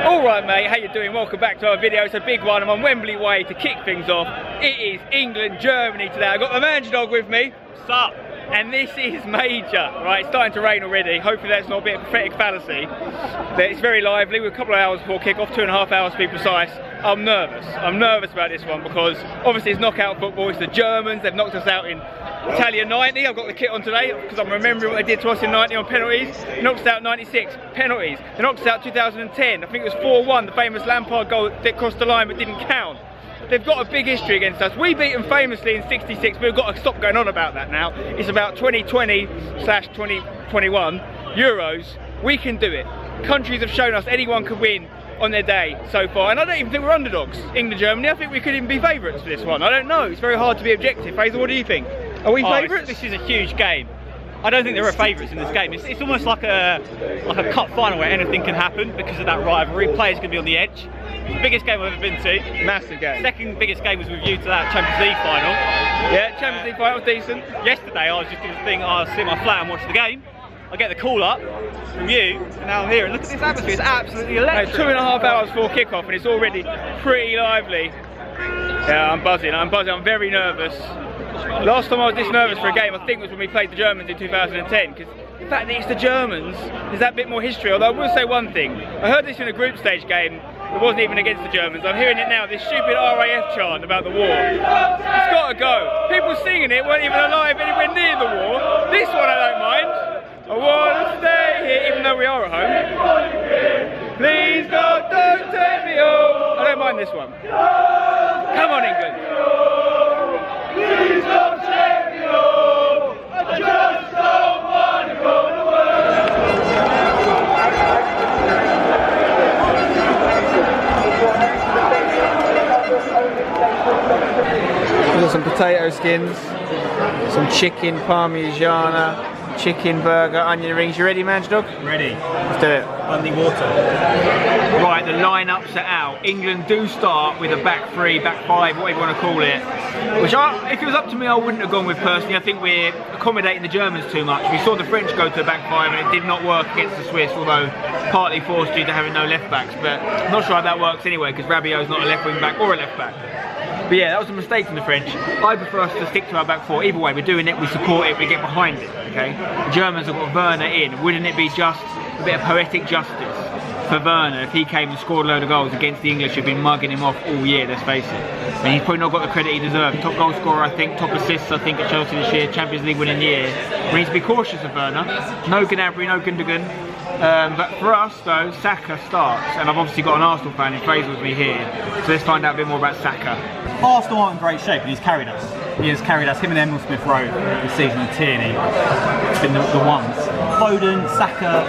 Alright mate, how you doing? Welcome back to our video. It's a big one. I'm on Wembley Way to kick things off. It is England, Germany today. I've got the Manjdog with me. What's up? And this is major. Right, it's starting to rain already. Hopefully that's not a bit of prophetic fallacy. But it's very lively. We're a couple of hours before kick-off, 2.5 hours to be precise. I'm nervous. I'm nervous about this one because obviously it's knockout football. It's the Germans. They've knocked us out in Italian 90. I've got the kit on today because I'm remembering what they did to us in 90 on penalties. They knocked us out 96, penalties. They knocked us out 2010. I think it was 4-1, the famous Lampard goal that crossed the line but didn't count. They've got a big history against us. We beat them famously in 66, but we've got to stop going on about that now. It's about 2020/2021 Euros. We can do it. Countries have shown us anyone can win on their day so far, and I don't even think we're underdogs. England, Germany, I think we could even be favourites for this one. I don't know, it's very hard to be objective. Fraser, what do you think? Are we favourites? This is a huge game. I don't think there are favourites in this game. It's almost like a cup final where anything can happen because of that rivalry. Players can be on the edge. It's the biggest game I've ever been to. Massive game. Second biggest game was with you to that Champions League final. Yeah, Champions League final was decent. Yesterday I was just doing the thing, I was sitting in my flat and watching the game. I get the call up from you, and now I'm here, and look at this atmosphere, it's absolutely electric. It's 2.5 hours before kick-off and it's already pretty lively. Yeah, I'm buzzing, I'm very nervous. Last time I was this nervous for a game, I think, was when we played the Germans in 2010, because the fact that it's the Germans, there's that bit more history. Although I will say one thing, I heard this in a group stage game, it wasn't even against the Germans. I'm hearing it now, this stupid RAF chant about the war. It's got to go. People singing it weren't even alive anywhere near the war. This one I don't mind. I want to stay here, even though we are at home. Please God, don't take me home. I don't mind this one. Come on, England. Please don't take me home. I just don't want to go away. We've got some potato skins, some chicken parmigiana, chicken burger, onion rings. You ready, Manjdog? Ready. Let's do it. Under water. Right, the lineups are out. England do start with a back three, back five, whatever you want to call it. Which, if it was up to me, I wouldn't have gone with personally. I think we're accommodating the Germans too much. We saw the French go to a back five and it did not work against the Swiss, although partly forced due to having no left backs. But I'm not sure how that works anyway, because Rabiot's not a left wing back or a left back. But yeah, that was a mistake from the French. I prefer us to stick to our back four. Either way, we're doing it, we support it, we get behind it, okay? The Germans have got Werner in. Wouldn't it be just a bit of poetic justice for Werner if he came and scored a load of goals against the English who've been mugging him off all year, let's face it. And he's probably not got the credit he deserves. Top goal scorer, I think, top assists, I think, at Chelsea this year, Champions League winning year. We need to be cautious of Werner. No Gnabry, no Gundogan. But for us though, Saka starts, and I've obviously got an Arsenal fan in Fraser with me here, so let's find out a bit more about Saka. Arsenal aren't in great shape, and he's carried us. He has carried us, him and Emil Smith Rowe this season, and Tierney have been the ones. Foden, Saka,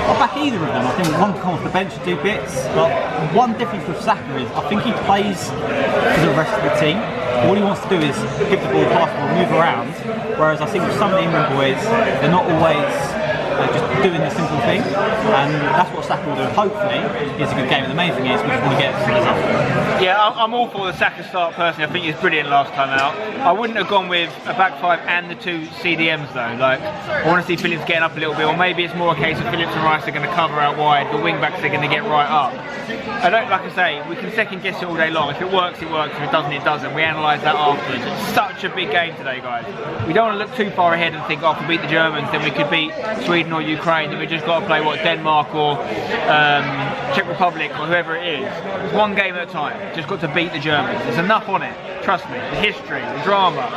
I'll back either of them. I think one can come off the bench and do bits, but one difference with Saka is I think he plays for the rest of the team. All he wants to do is hit the ball, pass the ball, move around, whereas I think with some of the England boys, they're not always just doing the simple thing, and that's what Saka will do. Hopefully, it's a good game, and the main thing is we just want to get the result. Yeah, I'm all for the Saka start personally. I think he was brilliant last time out. I wouldn't have gone with a back five and the two CDMs though. Like, I want to see Phillips getting up a little bit, or maybe it's more a case of Phillips and Rice are going to cover out wide, the wing backs are going to get right up. I don't, like I say, we can second guess it all day long. If it works, it works. If it doesn't, it doesn't. We analyse that afterwards. It's such a big game today, guys. We don't want to look too far ahead and think, oh, if we beat the Germans, then we could beat Sweden or Ukraine. Then we just got to play what, Denmark or Czech Republic or whoever it is. It's one game at a time. Just got to beat the Germans. There's enough on it. Trust me. The history, the drama.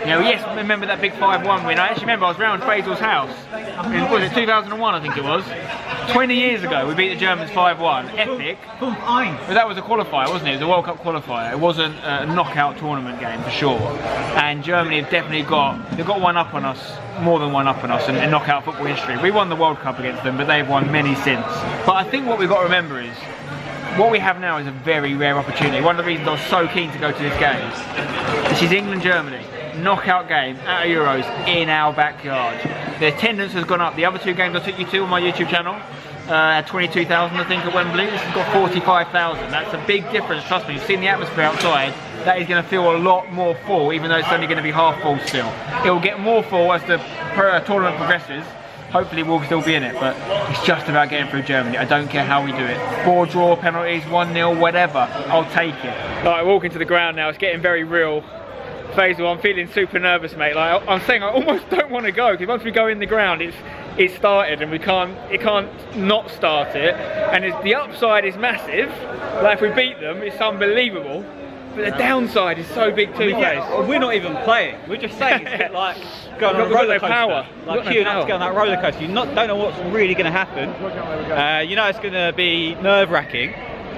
You know, yes, remember that big 5-1 win. I actually remember I was round Faisal's house. Was it 2001, I think it was? 20 years ago, we beat the Germans 5-1. Epic. But that was a qualifier, wasn't it? It was a World Cup qualifier. It wasn't a knockout tournament game for sure. And Germany have definitely they've got one up on us, more than one up on us in knockout football history. We won the World Cup against them, but they've won many since. But I think what we've got to remember is, what we have now is a very rare opportunity. One of the reasons I was so keen to go to this game. This is England-Germany. Knockout game at Euros in our backyard. The attendance has gone up. The other two games I took you to on my YouTube channel had 22,000 I think at Wembley. This has got 45,000. That's a big difference, trust me. You've seen the atmosphere outside. That is going to feel a lot more full, even though it's only going to be half full still. It will get more full as the tournament progresses. Hopefully we'll still be in it, but it's just about getting through Germany. I don't care how we do it. 4 draw, penalties, 1-0, whatever. I'll take it. Alright, walking to the ground now. It's getting very real. Faisal, I'm feeling super nervous, mate. Like I'm saying, I almost don't want to go because once we go in the ground, it's started and it can't not start it. And the upside is massive. Like if we beat them, it's unbelievable. But the downside is so big too. We're not even playing. We're just saying it's a bit like going on a roller coaster. Power. Like queuing up to go on that roller coaster. You don't know what's really going to happen. You know it's going to be nerve-wracking.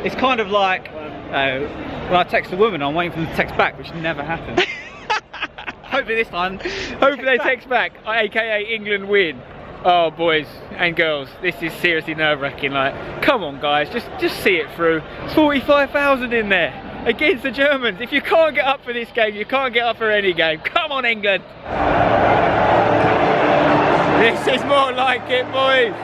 It's kind of like when I text a woman, I'm waiting for them to text back, which never happens. Hopefully this time. Hopefully they text back, aka England win. Oh boys and girls, this is seriously nerve-wracking. Like, come on guys, just see it through. It's 45,000 in there against the Germans. If you can't get up for this game, you can't get up for any game. Come on England. This is more like it, boys.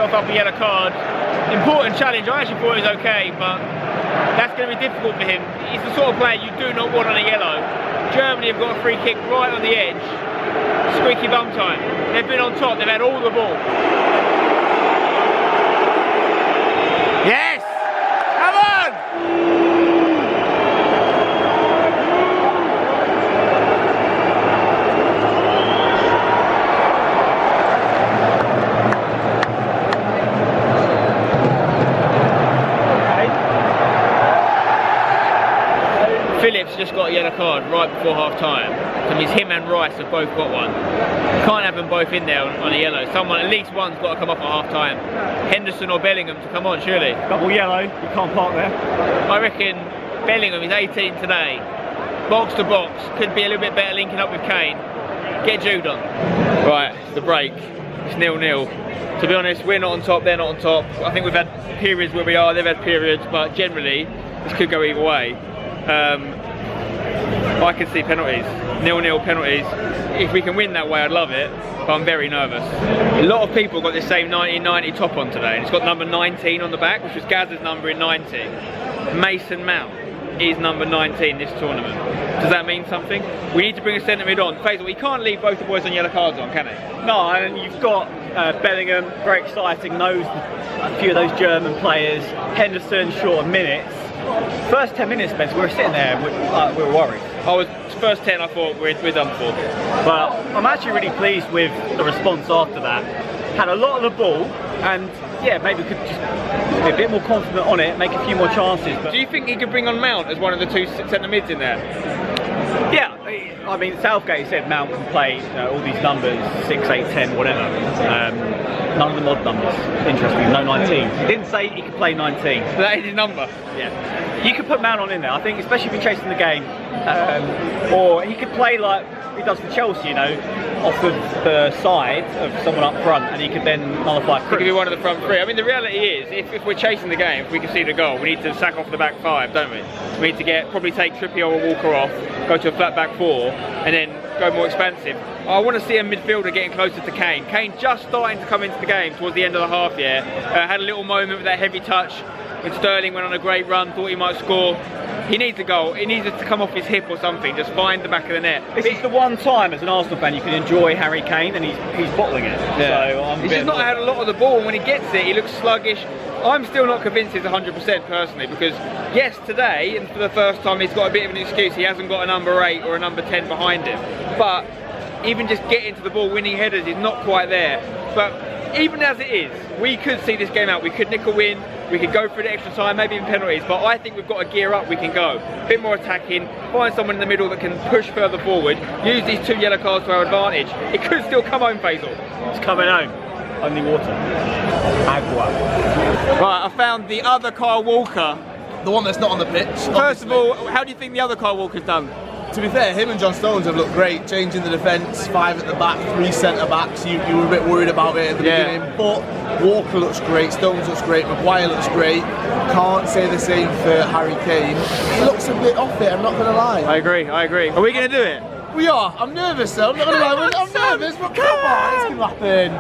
Up a yellow card. Important challenge. I actually thought it was okay, but that's going to be difficult for him. He's the sort of player you do not want on a yellow. Germany have got a free kick right on the edge. Squeaky bum time. They've been on top. They've had all the ball. Yes! Come on! Phillips just got a yellow card right before half time. So it means him and Rice have both got one. You can't have them both in there on a yellow. Someone, at least one's got to come off at half time. Henderson or Bellingham to come on, surely. Double yellow, you can't park there. I reckon Bellingham is 18 today. Box to box, could be a little bit better linking up with Kane. Get Jude on. Right, it's the break. It's 0-0. To be honest, we're not on top, they're not on top. I think we've had periods where we are, they've had periods, but generally this could go either way. I can see penalties, 0-0 penalties. If we can win that way, I'd love it, but I'm very nervous. A lot of people got this same 1990 top on today, and it's got number 19 on the back, which was Gaz's number in 90. Mason Mount is number 19 this tournament. Does that mean something? We need to bring a centre mid on. Faisal, he can't leave both the boys on yellow cards on, can he? No, and you've got Bellingham, very exciting, knows a few of those German players. Henderson, short of minutes. First 10 minutes, Spence, we were sitting there, we were worried. First 10 I thought we're done for. But I'm actually really pleased with the response after that. Had a lot of the ball, and yeah, maybe we could just be a bit more confident on it, make a few more chances. But do you think he could bring on Mount as one of the two centre mids in there? Yeah, I mean, Southgate said Mount can play all these numbers, 6, 8, 10, whatever. None of them odd numbers, interesting, no 19. He didn't say he could play 19. So that is his number? Yeah. You could put Mount on in there, I think, especially if you're chasing the game. Or he could play like he does for Chelsea, off of the side of someone up front, and he could then nullify Chris. He could be one of the front three. I mean, the reality is, if we're chasing the game, if we can see the goal, we need to sack off the back five, don't we? We need to probably take Trippier or Walker off, go to a flat back four, and then go more expansive. I want to see a midfielder getting closer to Kane. Kane just starting to come into the game towards the end of the half, had a little moment with that heavy touch when Sterling went on a great run, thought he might score. He needs a goal. He needs it to come off his hip or something. Just find the back of the net. This is the one time as an Arsenal fan you can enjoy Harry Kane, and he's bottling it. Yeah. So he's just not had a lot of the ball, and when he gets it, he looks sluggish. I'm still not convinced he's 100% personally, because yes, today, and for the first time, he's got a bit of an excuse. He hasn't got a number 8 or a number 10 behind him. But even just getting to the ball, winning headers is not quite there. But even as it is, we could see this game out. We could nick a win, we could go through the extra time, maybe even penalties, but I think we've got to gear up, we can go. A bit more attacking, find someone in the middle that can push further forward, use these 2 yellow cards to our advantage. It could still come home, Faisal. It's coming home. Only water. Agua. Right, I found the other Kyle Walker. The one that's not on the pitch. First of all, how do you think the other Kyle Walker's done? To be fair, him and John Stones have looked great, changing the defence, 5 at the back, 3 centre backs. You were a bit worried about it at the beginning, but Walker looks great, Stones looks great, Maguire looks great. Can't say the same for Harry Kane. He looks a bit off it, I'm not going to lie. I agree. Are we going to do it? We are. I'm nervous though, I'm not going to lie. I'm nervous, but come on, it's going to happen.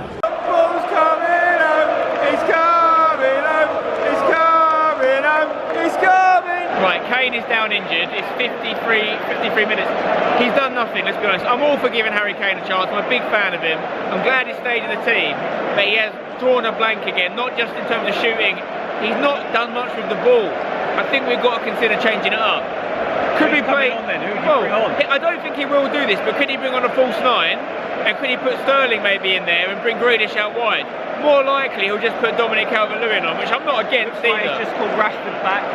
Ball's coming home, it's coming home, it's coming home, it's coming. Right, Kane is down injured. It's 53 minutes. He's done nothing, let's be honest. I'm all for giving Harry Kane a chance. I'm a big fan of him. I'm glad he stayed in the team, but he has drawn a blank again, not just in terms of shooting. He's not done much with the ball. I think we've got to consider changing it up. Could we play? I don't think he will do this, but could he bring on a false 9? And could he put Sterling maybe in there and bring Grealish out wide? More likely he'll just put Dominic Calvert-Lewin on, which I'm not against either. He's just called Rashford back.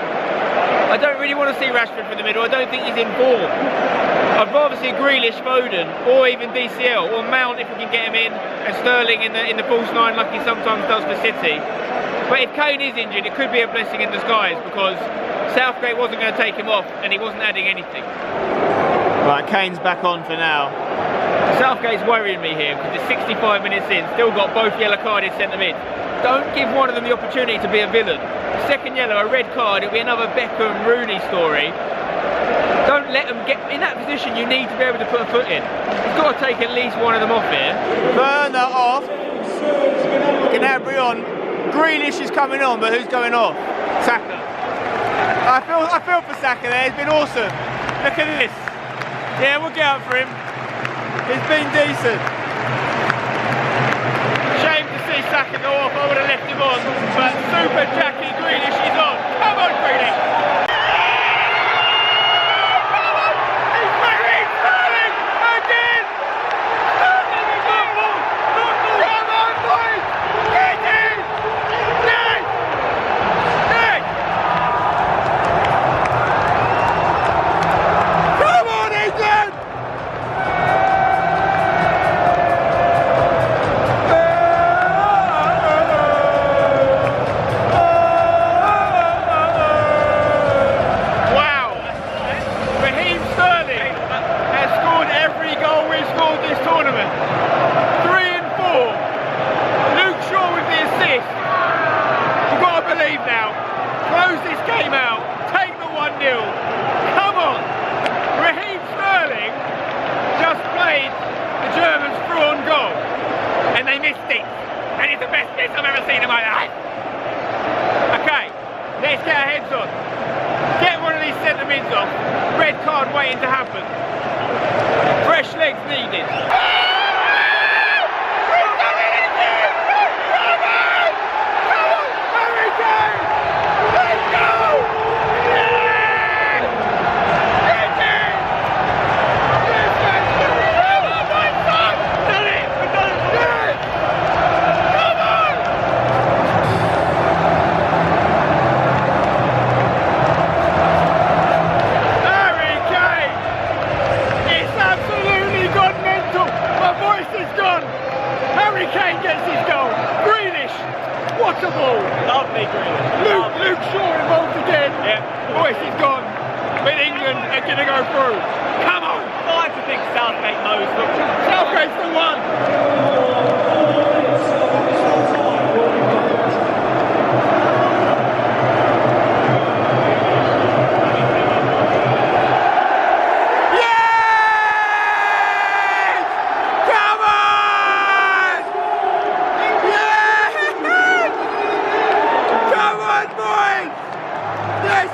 I don't really want to see Rashford for the middle. I don't think he's in form. I'd rather see Grealish, Foden, or even DCL, or Mount if we can get him in, and Sterling in the false 9 like he sometimes does for City. But if Kane is injured, it could be a blessing in disguise because Southgate wasn't going to take him off and he wasn't adding anything. Right, Kane's back on for now. Southgate's worrying me here because it's 65 minutes in, still got both yellow carded centre mid. Don't give one of them the opportunity to be a villain. Second yellow, a red card, it'll be another Beckham Rooney story. Don't let them get in that position. You need to be able to put a foot in. You've got to take at least one of them off here. Werner off. Gnabry on. Grealish is coming on, but who's going off? Saka. I feel for Saka there. He's been awesome. Look at this. Yeah, we'll get up for him. He's been decent. Shame to see Saka go off. I would have left him on, but Super Jackie Grealish is on. Come on, Grealish.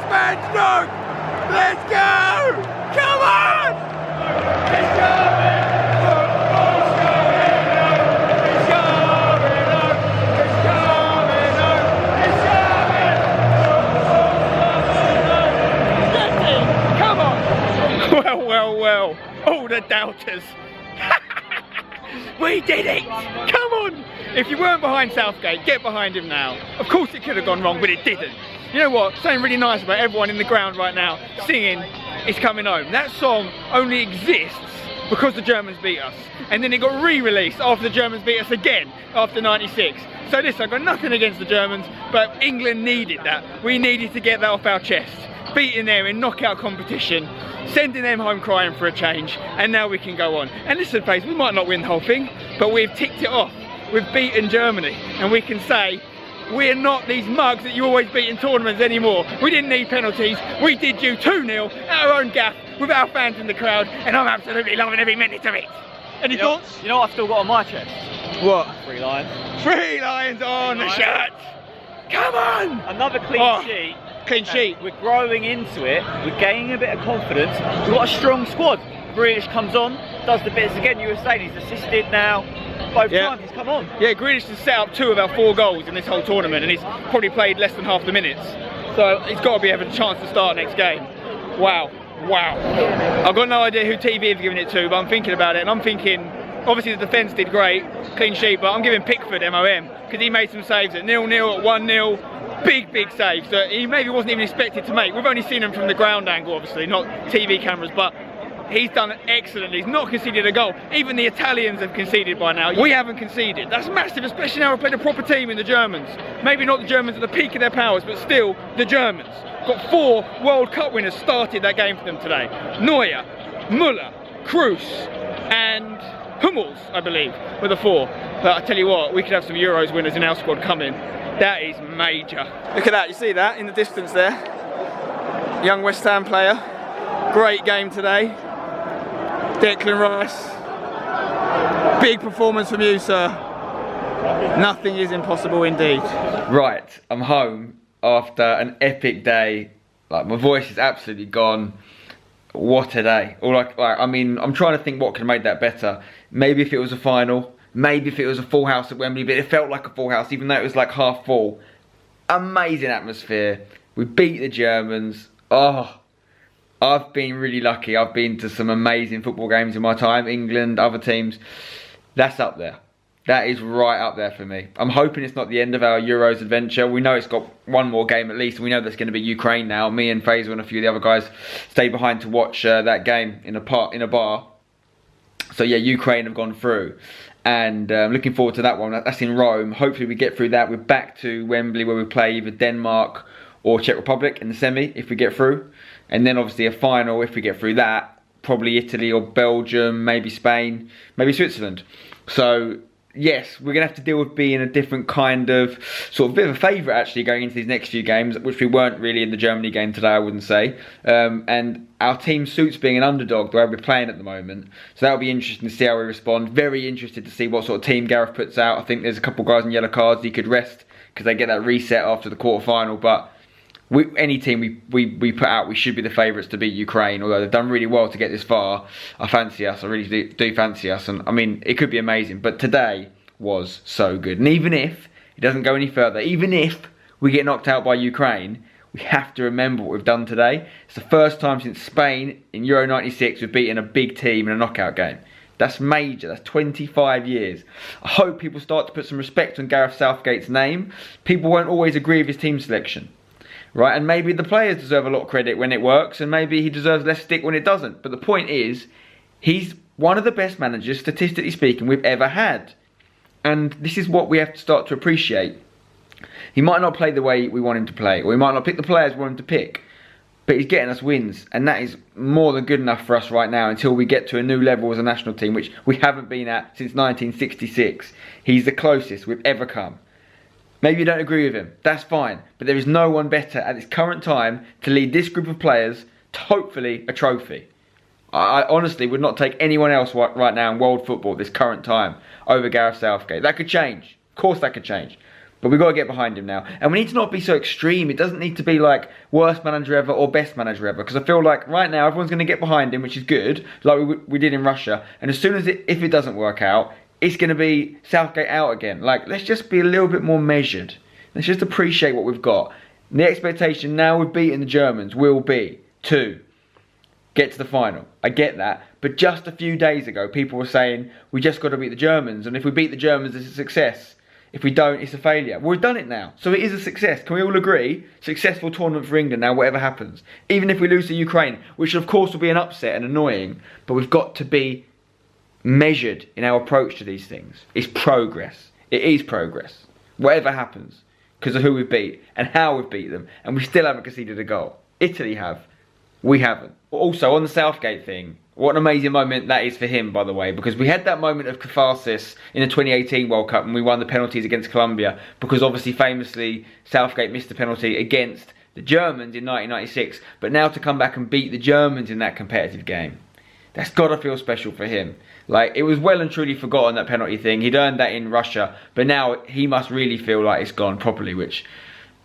Manjdog! Let's go! Come on! Let's go! Football's coming on! It's coming on! It's coming on! It's coming! Get it! Come on! Well. All the doubters. We did it! Come on! If you weren't behind Southgate, get behind him now. Of course it could have gone wrong, but it didn't. You know what? Something really nice about everyone in the ground right now singing It's Coming Home. That song only exists because the Germans beat us. And then it got re-released after the Germans beat us again after '96. So listen, I've got nothing against the Germans, but England needed that. We needed to get that off our chest. Beating them in knockout competition, sending them home crying for a change, and now we can go on. And listen, Faith, we might not win the whole thing, but we've ticked it off. We've beaten Germany, and we can say, we're not these mugs that you always beat in tournaments anymore. We didn't need penalties. We did you 2-0 at our own gaff with our fans in the crowd, and I'm absolutely loving every minute of it. Any thoughts? You know what I've still got on my chest? What? 3 lions. 3 lions on the shirt. Come on! Another clean sheet. Clean sheet. We're growing into it. We're gaining a bit of confidence. We've got a strong squad. Grealish comes on, does the bits again. You were saying he's assisted now. Both times he's come on. Yeah, Grealish has set up 2 of our 4 goals in this whole tournament, and he's probably played less than half the minutes. So he's got to be having a chance to start next game. Wow, wow. I've got no idea who TV have given it to, but I'm thinking about it, and I'm thinking, obviously the defence did great, clean sheet, but I'm giving Pickford MOM, because he made some saves at 0-0, at 1-0. Big saves that he maybe wasn't even expected to make. We've only seen him from the ground angle, obviously, not TV cameras, but he's done excellently. He's not conceded a goal. Even the Italians have conceded by now. We haven't conceded. That's massive, especially now we've played a proper team in the Germans. Maybe not the Germans at the peak of their powers, but still the Germans. Got 4 World Cup winners started that game for them today. Neuer, Müller, Kroos, and Hummels, I believe, were the 4. But I tell you what, we could have some Euros winners in our squad coming. That is major. Look at that, you see that in the distance there? Young West Ham player. Great game today. Declan Rice. Big performance from you, sir. Nothing is impossible indeed. Right, I'm home after an epic day. Like, my voice is absolutely gone. What a day. I mean, I'm trying to think what could have made that better. Maybe if it was a final. Maybe if it was a full house at Wembley, but it felt like a full house, even though it was like half full. Amazing atmosphere. We beat the Germans. Oh, I've been really lucky. I've been to some amazing football games in my time. England, other teams. That's up there. That is right up there for me. I'm hoping it's not the end of our Euros adventure. We know it's got one more game at least, and we know there's going to be Ukraine now. Me and Faisal and a few of the other guys stayed behind to watch that game in a bar. So yeah, Ukraine have gone through. And looking forward to that one. That's in Rome. Hopefully we get through that. We're back to Wembley where we play either Denmark or Czech Republic in the semi if we get through. And then obviously a final if we get through that. Probably Italy or Belgium, maybe Spain, maybe Switzerland. So yes, we're going to have to deal with being a different kind of, sort of bit of a favourite actually going into these next few games, which we weren't really in the Germany game today, I wouldn't say. And our team suits being an underdog the way we're playing at the moment. So that'll be interesting to see how we respond. Very interested to see what sort of team Gareth puts out. I think there's a couple of guys in yellow cards he could rest because they get that reset after the quarter-final. But any team we put out, we should be the favourites to beat Ukraine. Although they've done really well to get this far, I fancy us. I really do fancy us. And I mean, it could be amazing. But today was so good. And even if it doesn't go any further, even if we get knocked out by Ukraine, we have to remember what we've done today. It's the first time since Spain in Euro 96 we've beaten a big team in a knockout game. That's major. That's 25 years. I hope people start to put some respect on Gareth Southgate's name. People won't always agree with his team selection. Right, and maybe the players deserve a lot of credit when it works, and maybe he deserves less stick when it doesn't. But the point is, he's one of the best managers, statistically speaking, we've ever had. And this is what we have to start to appreciate. He might not play the way we want him to play, or he might not pick the players we want him to pick, but he's getting us wins, and that is more than good enough for us right now until we get to a new level as a national team, which we haven't been at since 1966. He's the closest we've ever come. Maybe you don't agree with him, that's fine, but there is no one better at this current time to lead this group of players to hopefully a trophy. I honestly would not take anyone else right now in world football at this current time over Gareth Southgate. That could change, of course that could change, but we've got to get behind him now. And we need to not be so extreme. It doesn't need to be like worst manager ever or best manager ever, because I feel like right now everyone's going to get behind him, which is good, like we did in Russia, and as soon as if it doesn't work out, it's going to be Southgate out again. Like, let's just be a little bit more measured. Let's just appreciate what we've got. And the expectation now we've beaten the Germans will be to get to the final. I get that. But just a few days ago, people were saying, we just got to beat the Germans. And if we beat the Germans, it's a success. If we don't, it's a failure. Well, we've done it now. So it is a success. Can we all agree? Successful tournament for England now, whatever happens. Even if we lose to Ukraine, which of course will be an upset and annoying, but we've got to be measured in our approach to these things. It's progress. It is progress. Whatever happens. Because of who we've beat and how we've beat them. And we still haven't conceded a goal. Italy have. We haven't. Also, on the Southgate thing, what an amazing moment that is for him, by the way, because we had that moment of catharsis in the 2018 World Cup when we won the penalties against Colombia, because obviously, famously, Southgate missed the penalty against the Germans in 1996, but now to come back and beat the Germans in that competitive game, that's got to feel special for him. Like, it was well and truly forgotten, that penalty thing. He'd earned that in Russia, but now he must really feel like it's gone properly,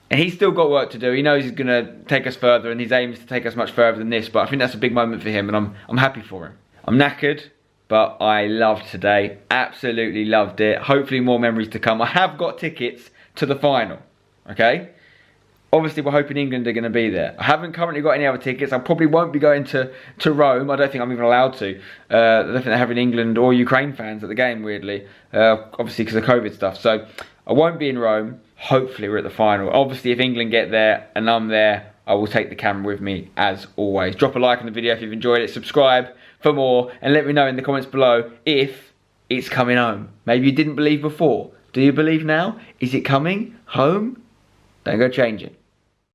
and he's still got work to do. He knows he's going to take us further, and his aim is to take us much further than this. But I think that's a big moment for him, and I'm happy for him. I'm knackered, but I loved today. Absolutely loved it. Hopefully more memories to come. I have got tickets to the final, okay? Obviously, we're hoping England are going to be there. I haven't currently got any other tickets. I probably won't be going to Rome. I don't think I'm even allowed to. I don't think they're having England or Ukraine fans at the game, weirdly. Obviously, because of COVID stuff. So, I won't be in Rome. Hopefully we're at the final. Obviously, if England get there and I'm there, I will take the camera with me as always. Drop a like on the video if you've enjoyed it. Subscribe for more and let me know in the comments below if it's coming home. Maybe you didn't believe before. Do you believe now? Is it coming home? Don't go change it.